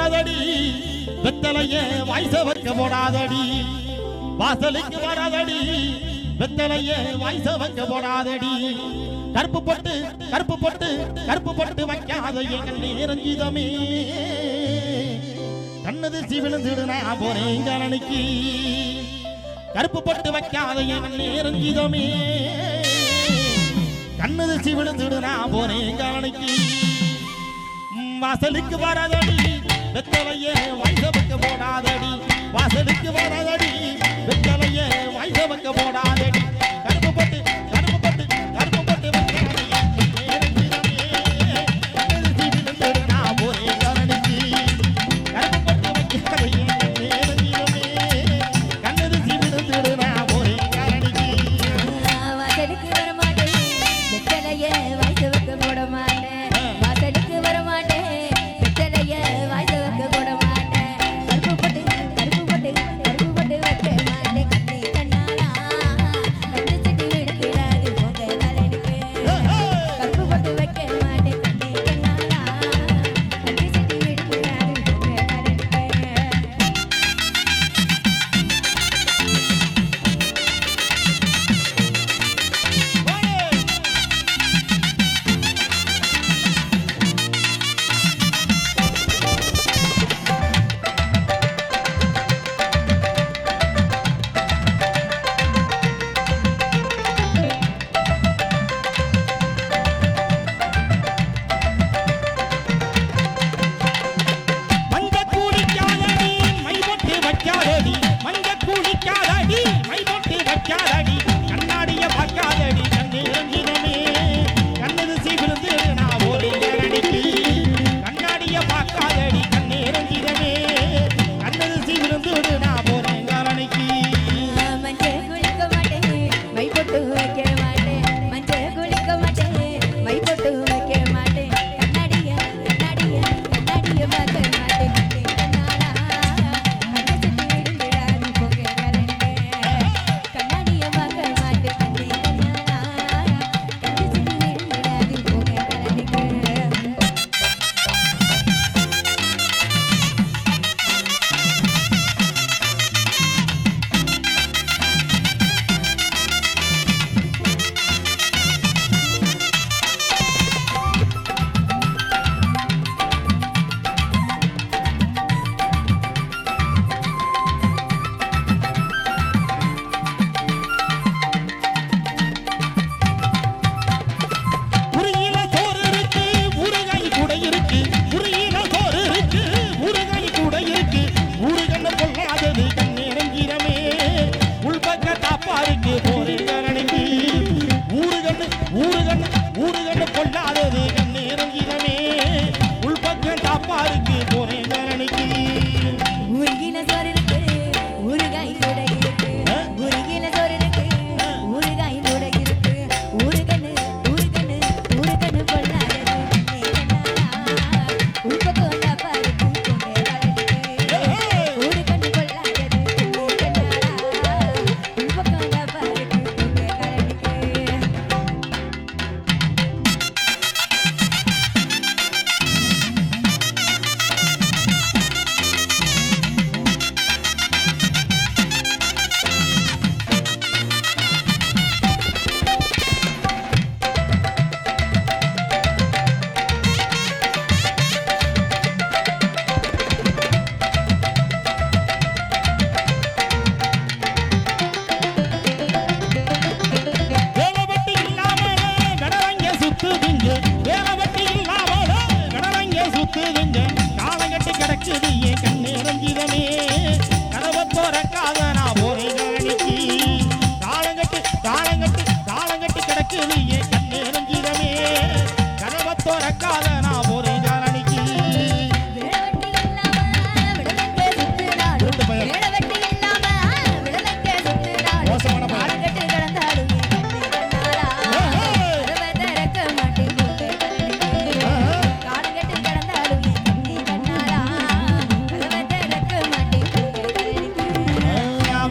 வரதடி வெத்தலையே வாய்ஸ வைக்க போடாதடி வாசலுக்கு வரதடி வெத்தலையே வாய்ஸ வைக்க போடாதடி கருப்பு பொட்டு கருப்பு பொட்டு கருப்பு பொட்டு வைக்காத எங்கள் நேரஞ்சிதமே கண்ணதிர்ச்சி விழுந்துடு நான் போறேன் கலனிக்கு கருப்பு பொட்டு வைக்காத எங்கள் நேரஞ்சிதமே கண்ணதிர்ச்சி விழுந்துடு நான் போறேன் கலனிக்கு வாசலுக்கு வரதடி வெத்தலையே வாய்ஸ வைக்க போடாதடி வாசலுக்கு வரதடி வெத்தலையே வாய்ஸ வைக்க போடாதடி கருப்பு பொட்டு கருப்பு பொட்டு கருப்பு பொட்டு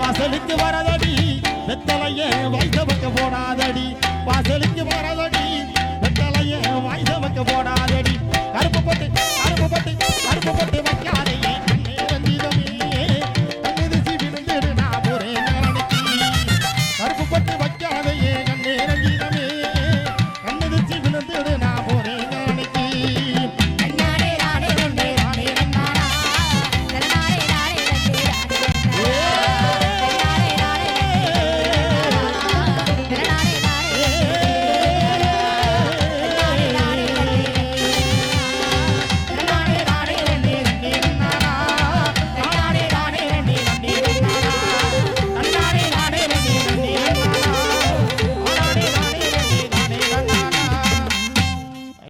வாசலுக்கு வரதடி வெத்தலையே வைத்த பக்க போடாதடி வாசலுக்கு வரதடி